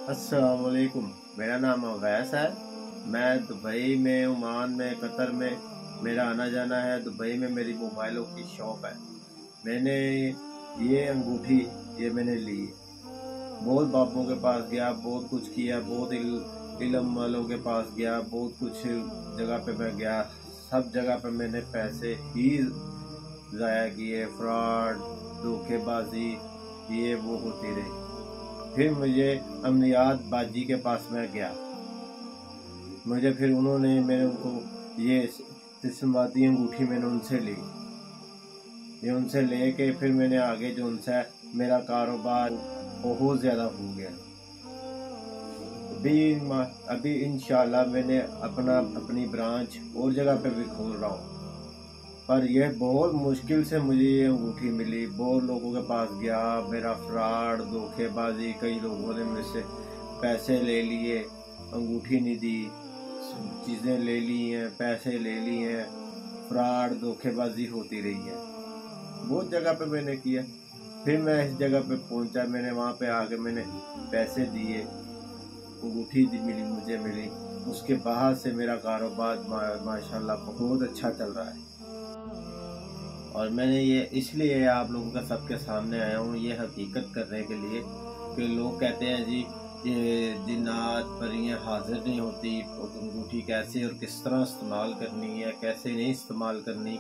अस्सलाम वालेकुम। मेरा नाम अवैस है। मैं दुबई में, ओमान में, कतर में मेरा आना जाना है। दुबई में मेरी मोबाइलों की शॉप है। मैंने ये अंगूठी मैंने ली। बहुत बापों के पास गया, बहुत कुछ किया, बहुत इल्म वालों के पास गया, बहुत कुछ जगह पे मैं गया। सब जगह पे मैंने पैसे ही ज़ाया किए। फ्रॉड, धोखेबाजी, ये वो होती रही। फिर मुझे अमनियात बाजी के पास में गया। मुझे फिर मैंने उनको ये तिस्माती अंगूठी मैंने उनसे ली। ये उनसे लेके फिर मैंने आगे जो उनसे मेरा कारोबार बहुत ज़्यादा हो गया। अभी इंशाल्लाह मैंने अपनी ब्रांच और जगह पे भी खोल रहा हूँ। पर यह बहुत मुश्किल से मुझे ये अंगूठी मिली। बहुत लोगों के पास गया, मेरा फ्रॉड, धोखेबाजी, कई लोगों ने मुझसे पैसे ले लिए, अंगूठी नहीं दी, चीज़ें ले ली हैं, पैसे ले लिए हैं, फ्रॉड, धोखेबाजी होती रही है। बहुत जगह पे मैंने किया। फिर मैं इस जगह पे पहुंचा, मैंने वहाँ पे आके मैंने पैसे दिए, अंगूठी मुझे मिली। उसके बाद से मेरा कारोबार माशाल्लाह बहुत अच्छा चल रहा है। और मैंने ये इसलिए आप लोगों का सबके सामने आया हूँ, ये हकीकत करने के लिए कि लोग कहते हैं जी ये जिन्नात परियां हाजिर नहीं होती, अंगूठी कैसे और किस तरह इस्तेमाल करनी है, कैसे नहीं इस्तेमाल करनी।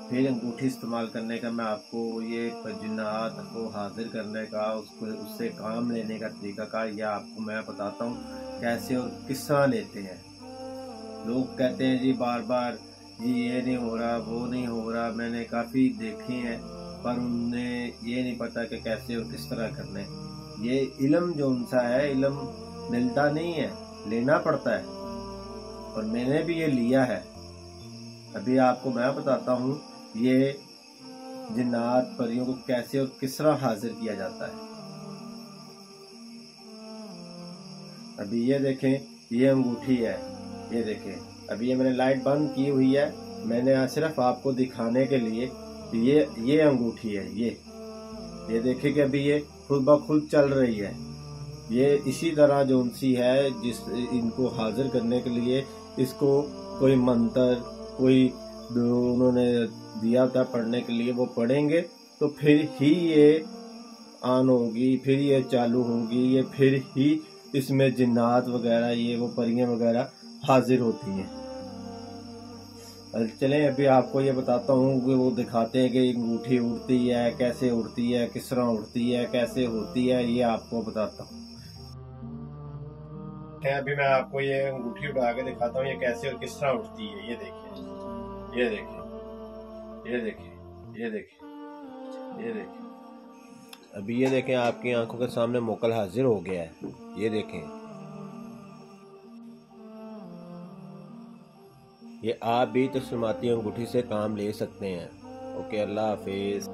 फिर अंगूठी इस्तेमाल करने का मैं आपको ये जिन्नात को हाजिर करने का, उससे काम लेने का तरीक़ाकार यह आपको मैं बताता हूँ कैसे और किस तरह लेते हैं। लोग कहते हैं जी बार बार जी ये नहीं हो रहा, वो नहीं हो रहा। मैंने काफ़ी देखे हैं, पर उन्हें ये नहीं पता कि कैसे और किस तरह करना है। ये इल्म जो उनसा है, इल्म मिलता नहीं है, लेना पड़ता है। और मैंने भी ये लिया है। अभी आपको मैं बताता हूँ ये जिन्नात परियों को कैसे और किस तरह हाजिर किया जाता है। अभी ये देखें, ये अंगूठी है, ये देखें। अभी ये मैंने लाइट बंद की हुई है। मैंने आज सिर्फ आपको दिखाने के लिए ये अंगूठी है। ये देखें कि अभी ये खुद ब खुद चल रही है। ये इसी तरह जो उनसी है, इनको हाजिर करने के लिए इसको कोई मंत्र, कोई उन्होंने दिया था पढ़ने के लिए, वो पढ़ेंगे तो फिर ही ये ऑन होगी, फिर ये चालू होगी, ये फिर ही इसमें जिन्नात वगैरह, ये वो परियां वगैरह हाजिर होती हैं। चलें अभी आपको ये बताता हूँ कि वो दिखाते हैं कि अंगूठी उड़ती है, कैसे उड़ती है, किस तरह उड़ती है, कैसे होती है, ये आपको बताता हूँ। अभी मैं आपको ये अंगूठी उड़ा के दिखाता हूँ ये कैसे और किस तरह उड़ती है। ये देखिए, ये देखिए, ये देखिए, ये देखिए, ये देखिए। अभी ये देखें, आपकी आंखों के सामने मोकल हाजिर हो गया है। ये देखें, ये आप भी तस्लीमाती अंगूठी से काम ले सकते हैं। ओके, अल्लाह हाफिज।